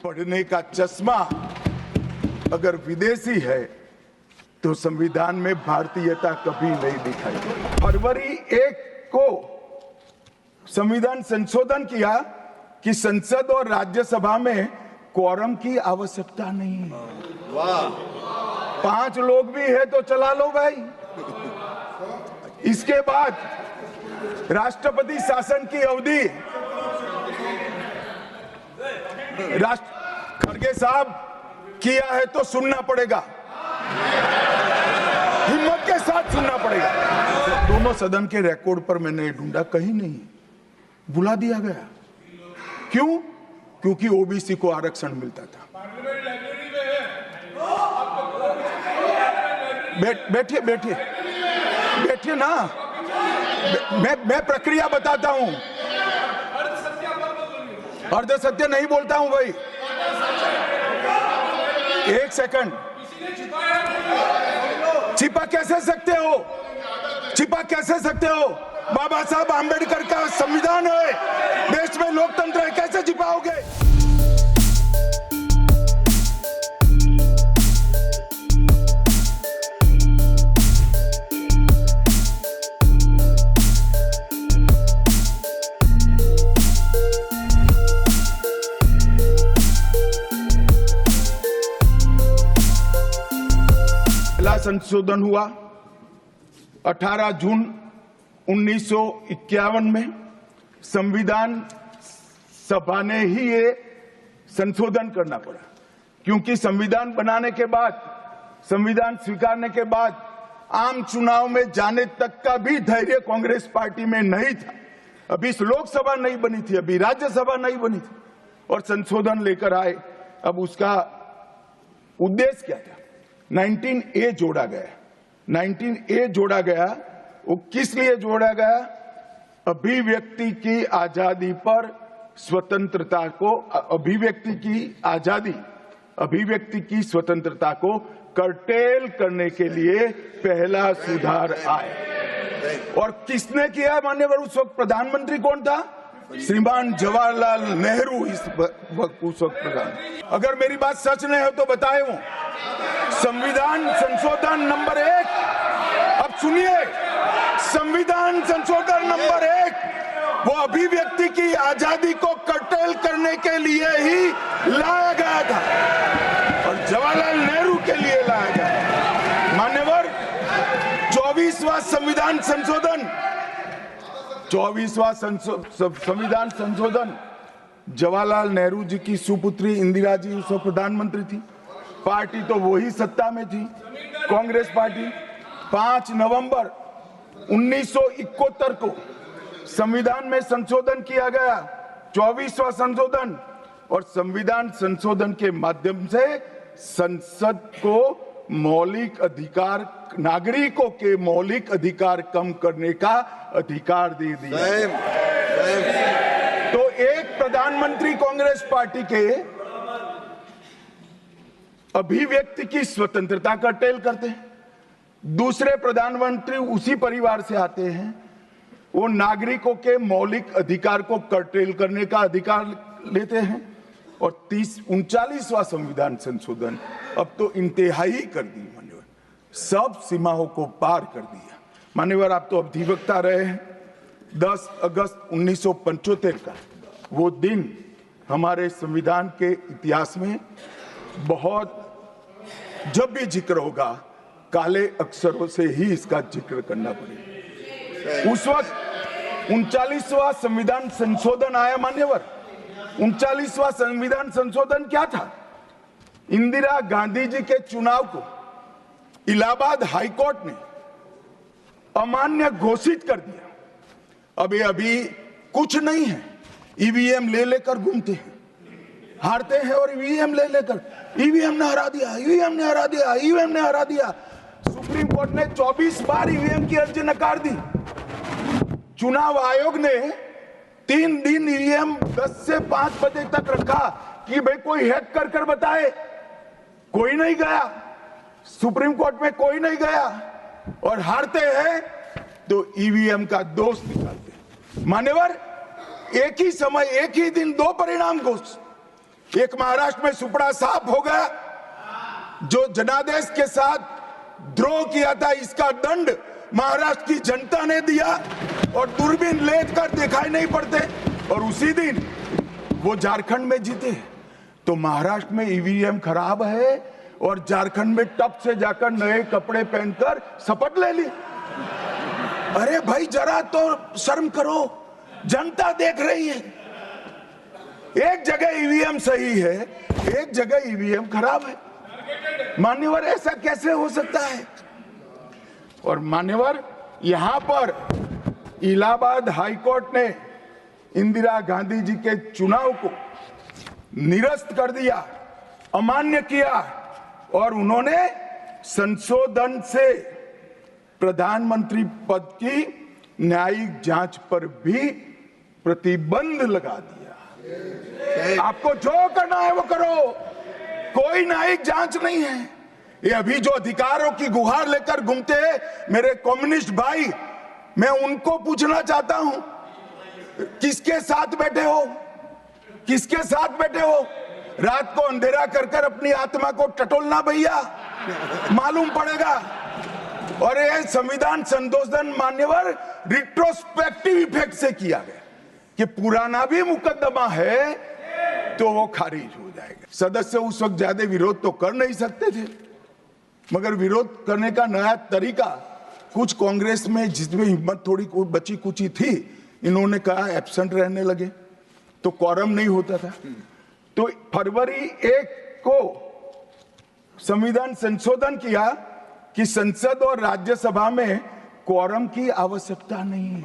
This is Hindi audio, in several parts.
पढ़ने का चश्मा अगर विदेशी है तो संविधान में भारतीयता कभी नहीं दिखाई। फरवरी 1 को संविधान संशोधन किया कि संसद और राज्यसभा में क्वोरम की आवश्यकता नहीं है। वाह, 5 लोग भी है तो चला लो भाई। इसके बाद राष्ट्रपति शासन की अवधि, खड़गे साहब किया है तो सुनना पड़ेगा, हिम्मत के साथ सुनना पड़ेगा। दोनों सदन के रिकॉर्ड पर मैंने ढूंढा, कहीं नहीं, बुला दिया गया। क्यों? क्योंकि ओबीसी को आरक्षण मिलता था। बैठिए बैठिए बैठिए ना, मैं प्रक्रिया बताता हूं। अर्ध सत्य नहीं बोलता हूं भाई। 1 सेकंड। छिपा कैसे सकते हो? छिपा कैसे सकते हो? बाबा साहब आंबेडकर का संविधान है, देश में लोकतंत्र है, कैसे छिपाओगे? संशोधन हुआ 18 जून 1951 में। संविधान सभा ने ही ये संशोधन करना पड़ा, क्योंकि संविधान बनाने के बाद, संविधान स्वीकारने के बाद आम चुनाव में जाने तक का भी धैर्य कांग्रेस पार्टी में नहीं था। अभी लोकसभा नहीं बनी थी, अभी राज्यसभा नहीं बनी थी, और संशोधन लेकर आए। अब उसका उद्देश्य क्या था? 19A जोड़ा गया। 19A जोड़ा गया, वो किस लिए जोड़ा गया? अभिव्यक्ति की आजादी पर स्वतंत्रता को, अभिव्यक्ति की आजादी, अभिव्यक्ति की स्वतंत्रता को कर्टेल करने के लिए पहला सुधार आया। और किसने किया मान्यवर? उस वक्त प्रधानमंत्री कौन था? श्रीमान जवाहरलाल नेहरू उस वक्त प्रधान। अगर मेरी बात सच नहीं हो तो बताए वो संविधान संशोधन नंबर 1, अब सुनिए, संविधान संशोधन नंबर 1 वो अभिव्यक्ति की आजादी को कर्टेल करने के लिए ही लाया गया था, और जवाहरलाल नेहरू के लिए लाया गया। मान्यवर, 24वां संविधान संशोधन, 24वां संविधान संशोधन जवाहरलाल नेहरू जी की सुपुत्री इंदिरा जी उस वक्त प्रधानमंत्री थी। पार्टी तो वही सत्ता में थी, कांग्रेस पार्टी। 5 नवंबर 1971 को संविधान में संशोधन किया गया, 24वां संशोधन। और संविधान संशोधन के माध्यम से संसद को मौलिक अधिकार, नागरिकों के मौलिक अधिकार कम करने का अधिकार दे दिया। तो एक प्रधानमंत्री कांग्रेस पार्टी के अभिव्यक्ति की स्वतंत्रता कर्टेल करते हैं, दूसरे प्रधानमंत्री उसी परिवार से आते हैं, वो नागरिकों के मौलिक अधिकार को कर्टेल करने का अधिकार लेते हैं। और 39वां संविधान संशोधन अब तो इंतहाई कर दी मान्यवर, सब सीमाओं को पार कर दिया। मान्यवर, आप तो अधिवक्ता रहे हैं। 10 अगस्त 1975 का वो दिन हमारे संविधान के इतिहास में बहुत, जब भी जिक्र होगा काले अक्षरों से ही इसका जिक्र करना पड़ेगा। उस वक्त 39वां संविधान संशोधन आया मान्यवर। 39वां संविधान संशोधन क्या था? इंदिरा गांधी जी के चुनाव को इलाहाबाद हाईकोर्ट ने अमान्य घोषित कर दिया। अभी कुछ नहीं है, ईवीएम ले लेकर घूमते हैं, हारते हैं और ईवीएम ले लेकर, ईवीएम ने हरा दिया, ईवीएम ने हरा दिया, ईवीएम ने हरा दिया। सुप्रीम कोर्ट ने 24 बार ईवीएम की अर्जी नकार दी। चुनाव आयोग ने 3 दिन ईवीएम 10 से 5 बजे तक रखा कि भाई कोई हैक कर बताए। कोई नहीं गया, सुप्रीम कोर्ट में कोई नहीं गया, और हारते हैं तो ईवीएम का दोष निकालते। मान्यवर, एक ही समय, एक ही दिन 2 परिणाम घोषित, एक महाराष्ट्र में सुपड़ा साफ हो गया, जो जनादेश के साथ द्रोह किया था इसका दंड महाराष्ट्र की जनता ने दिया और दूरबीन लेकर दिखाई नहीं पड़ते, और उसी दिन वो झारखंड में जीते। तो महाराष्ट्र में ईवीएम खराब है और झारखंड में टप से जाकर नए कपड़े पहनकर शपथ ले ली। अरे भाई जरा तो शर्म करो, जनता देख रही है। एक जगह ईवीएम सही है, एक जगह ईवीएम खराब है। मान्यवर ऐसा कैसे हो सकता है? और मान्यवर यहां पर इलाहाबाद हाईकोर्ट ने इंदिरा गांधी जी के चुनाव को निरस्त कर दिया, अमान्य किया, और उन्होंने संशोधन से प्रधानमंत्री पद की न्यायिक जांच पर भी प्रतिबंध लगा दिया। आपको जो करना है वो करो, कोई न्यायिक जांच नहीं है। ये अभी जो अधिकारों की गुहार लेकर घूमते हैं मेरे कम्युनिस्ट भाई, मैं उनको पूछना चाहता हूं, किसके साथ बैठे हो? किसके साथ बैठे हो? रात को अंधेरा कर कर अपनी आत्मा को टटोलना भैया, मालूम पड़ेगा। और ये संविधान संशोधन मान्यवर रिट्रोस्पेक्टिव इफेक्ट से किया गया कि पुराना भी मुकदमा है तो वो खारिज हो जाएगा। सदस्य उस वक्त ज्यादा विरोध तो कर नहीं सकते थे, मगर विरोध करने का नया तरीका कुछ कांग्रेस में जिसमें हिम्मत थोड़ी बची कुची थी, इन्होंने कहा एब्सेंट रहने लगे तो क्वारम नहीं होता था। तो फरवरी 1 को संविधान संशोधन किया कि संसद और राज्यसभा में क्वारम की आवश्यकता नहीं है।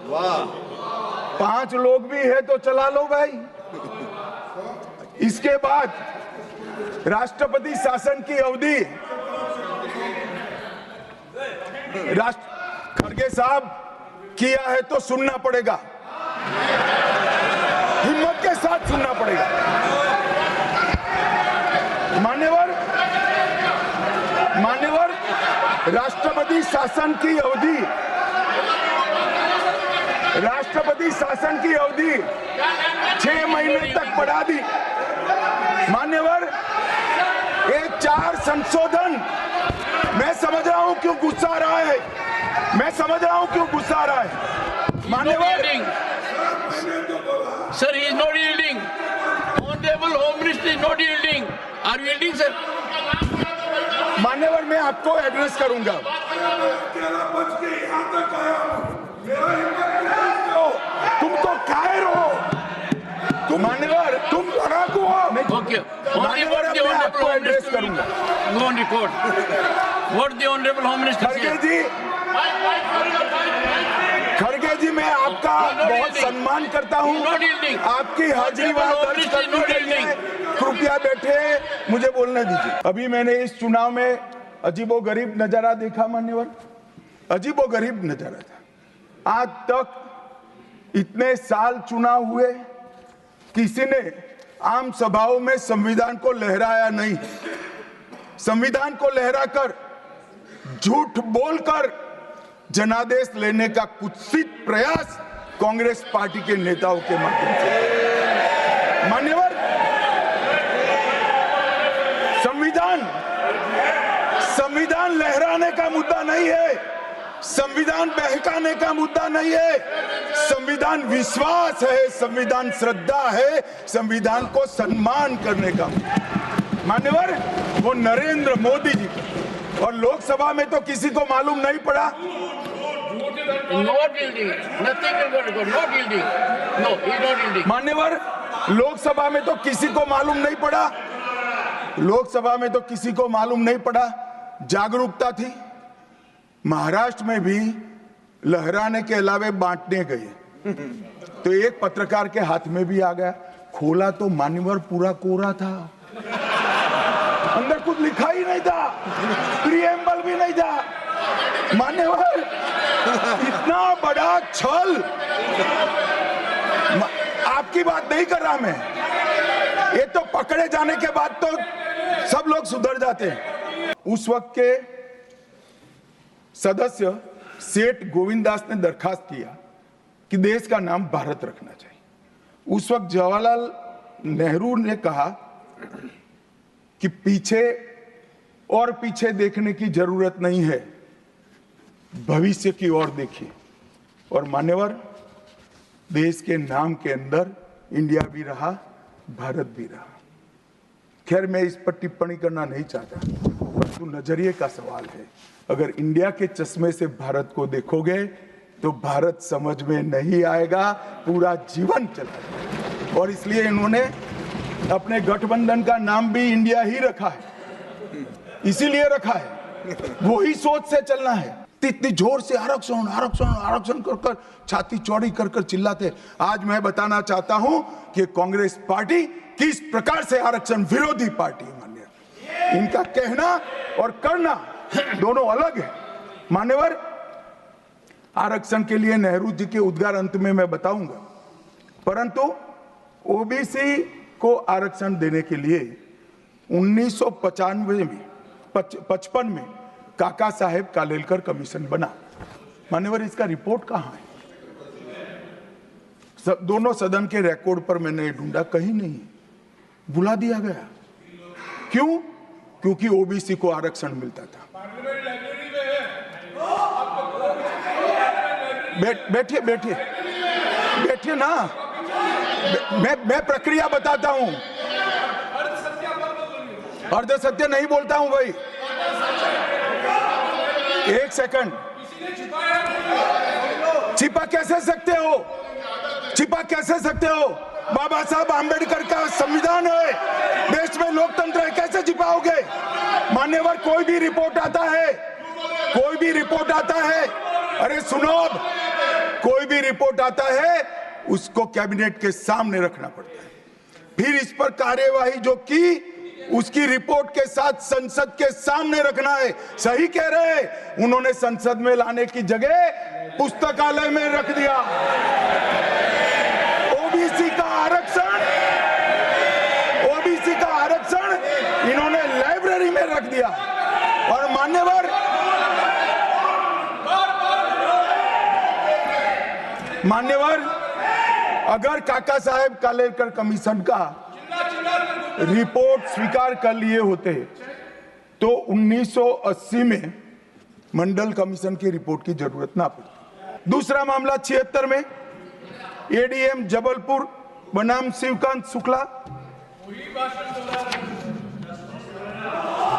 वाह, 5 लोग भी है तो चला लो भाई। इसके बाद राष्ट्रपति शासन की अवधि, खड़गे साहब किया है तो सुनना पड़ेगा, हिम्मत के साथ सुनना पड़ेगा। मान्यवर राष्ट्रपति शासन की अवधि, राष्ट्रपति शासन की अवधि 6 महीने तक बढ़ा दी। मान्यवर ये 4 संशोधन, मैं समझ रहा हूं क्यों गुस्सा आ रहा है, मैं समझ रहा हूं क्यों गुस्सा आ रहा है। मान्यवर Sir, he is not yielding. Honorable Home Minister is not yielding. Are you yielding, sir? मान्यवर मैं आपको एड्रेस करूंगा। तुम तो कायर हो, तुम मान्यवर, तुम लड़ाकू हो। Okay. मान्यवर What the मैं Honorable आपको Home एड्रेस Minister करूंगा। will go on record. What the Honorable Home Minister खड़गे said. जी, खड़गे जी मैं आपका बहुत सम्मान करता हूं, आपकी हाजिरी वहां दर्ज कर दी गई है। कृपया बैठे, मुझे बोलने दीजिए। अभी मैंने इस चुनाव में अजीबोगरीब नजारा देखा मान्यवर, अजीबोगरीब नजारा था। आज तक इतने साल चुनाव हुए, किसी ने आम सभाओं में संविधान को लहराया नहीं। संविधान को लहराकर, झूठ बोलकर जनादेश लेने का कुत्सित प्रयास कांग्रेस पार्टी के नेताओं के माध्यम से। मान्यवर संविधान लहराने का मुद्दा नहीं है, संविधान बहकाने का मुद्दा नहीं है। संविधान विश्वास है, संविधान श्रद्धा है, संविधान को सम्मान करने का। मान्यवर वो नरेंद्र मोदी जी, और लोकसभा में तो किसी को मालूम नहीं पड़ा। Not yielding. Nothing will go to court. Not yielding. No, he is not yielding. मान्यवर लोकसभा में तो किसी को मालूम नहीं पड़ा, लोकसभा में तो किसी को मालूम नहीं पड़ा। जागरूकता थी। महाराष्ट्र में भी लहराने के अलावे बांटने गए तो एक पत्रकार के हाथ में भी आ गया, खोला तो मान्यवर पूरा कोरा था, अंदर कुछ लिखा ही नहीं था, प्रीएम्बल भी नहीं था। मान्यवर इतना बड़ा छल, आपकी बात नहीं कर रहा मैं, ये तो पकड़े जाने के बाद तो सब लोग सुधर जाते हैं। उस वक्त के सदस्य सेठ गोविंदास ने दरखास्त किया कि देश का नाम भारत रखना चाहिए। उस वक्त जवाहरलाल नेहरू ने कहा कि पीछे और पीछे देखने की जरूरत नहीं है, भविष्य की ओर देखिए। और मान्यवर, देश के नाम के अंदर इंडिया भी रहा, भारत भी रहा। खैर, मैं इस पर टिप्पणी करना नहीं चाहता, परंतु नजरिए का सवाल है। अगर इंडिया के चश्मे से भारत को देखोगे तो भारत समझ में नहीं आएगा, पूरा जीवन चला जाएगा। और इसलिए इन्होंने अपने गठबंधन का नाम भी इंडिया ही रखा है, इसीलिए रखा है, वही सोच से चलना है। इतनी जोर से आरक्षण आरक्षण आरक्षण कर कर छाती चौड़ी कर कर चिल्लाते। आज मैं बताना चाहता हूं कि कांग्रेस पार्टी किस प्रकार से आरक्षण विरोधी पार्टी है। मान्यवर, इनका कहना और करना दोनों अलग है। मान्यवर, आरक्षण के लिए नेहरू जी के उद्गार अंत में मैं बताऊंगा, परंतु ओबीसी को आरक्षण देने के लिए 1955 में काका साहेब कालेलकर कमीशन बना। मान्यवर, इसका रिपोर्ट कहां है? दोनों सदन के रिकॉर्ड पर मैंने ढूंढा, कहीं नहीं, बुला दिया गया। क्यों? क्योंकि ओबीसी को आरक्षण मिलता था। बैठिए बैठिए बैठिए ना, मैं प्रक्रिया बताता हूं। अर्ध सत्य नहीं बोलता हूं भाई, एक सेकंड। छिपा कैसे सकते हो? छिपा कैसे सकते हो? बाबा साहब आंबेडकर का संविधान है, देश में लोकतंत्र है, कैसे छिपाओगे? मान्यवर, कोई भी रिपोर्ट आता है, कोई भी रिपोर्ट आता है, अरे सुनो, अब कोई भी रिपोर्ट आता है उसको कैबिनेट के सामने रखना पड़ता है, फिर इस पर कार्यवाही जो की उसकी रिपोर्ट के साथ संसद के सामने रखना है। सही कह रहे हैं, उन्होंने संसद में लाने की जगह पुस्तकालय में रख दिया। ओबीसी का आरक्षण इन्होंने लाइब्रेरी में रख दिया। और मान्यवर, अगर काका साहेब कालेलकर कमीशन का रिपोर्ट स्वीकार कर लिए होते तो 1980 में मंडल कमीशन की रिपोर्ट की जरूरत ना पड़ती। दूसरा मामला 76 में एडीएम जबलपुर बनाम शिवकांत शुक्ला,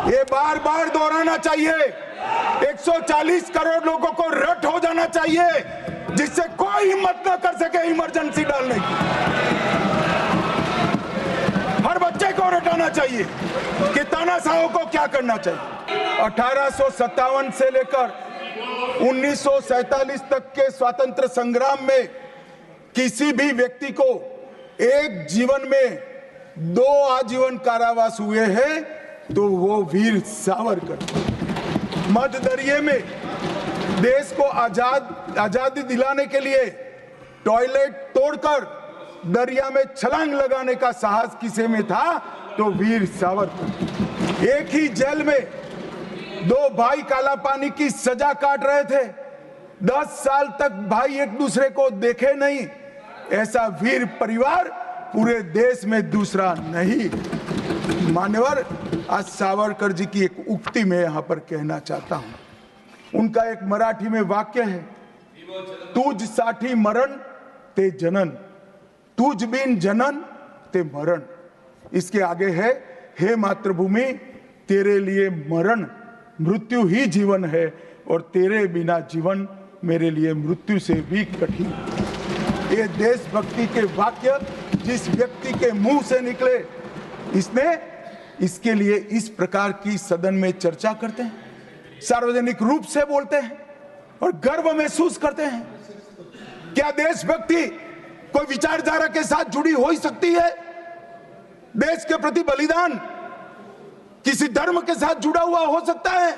ये बार बार दोहराना चाहिए। 140 करोड़ लोगों को रट हो जाना चाहिए, जिससे कोई हिम्मत ना कर सके इमरजेंसी डालने की। हर बच्चे को रटाना चाहिए कि तानाशाहों को क्या करना चाहिए। 1857 से लेकर 1947 तक के स्वतंत्र संग्राम में किसी भी व्यक्ति को एक जीवन में 2 आजीवन कारावास हुए हैं तो वो वीर सावरकर। मध्य दरिये में देश को आजादी दिलाने के लिए टॉयलेट तोड़कर दरिया में छलांग लगाने का साहस किसे में था तो वीर सावरकर। एक ही जेल में 2 भाई काला पानी की सजा काट रहे थे, 10 साल तक भाई एक दूसरे को देखे नहीं। ऐसा वीर परिवार पूरे देश में दूसरा नहीं। मान्यवर, आज सावरकर जी की एक उक्ति में यहां पर कहना चाहता हूं। उनका एक मराठी में वाक्य है, तुझ साठी मरण ते जनन, तुझ बिन जनन ते मरण। इसके आगे है, हे मातृभूमि तेरे लिए मरण मृत्यु ही जीवन है और तेरे बिना जीवन मेरे लिए मृत्यु से भी कठिन। ये देशभक्ति के वाक्य जिस व्यक्ति के मुंह से निकले, इसके लिए इस प्रकार की सदन में चर्चा करते हैं, सार्वजनिक रूप से बोलते हैं और गर्व महसूस करते हैं। क्या देशभक्ति कोई विचारधारा के साथ जुड़ी हो ही सकती है? देश के प्रति बलिदान किसी धर्म के साथ जुड़ा हुआ हो सकता है?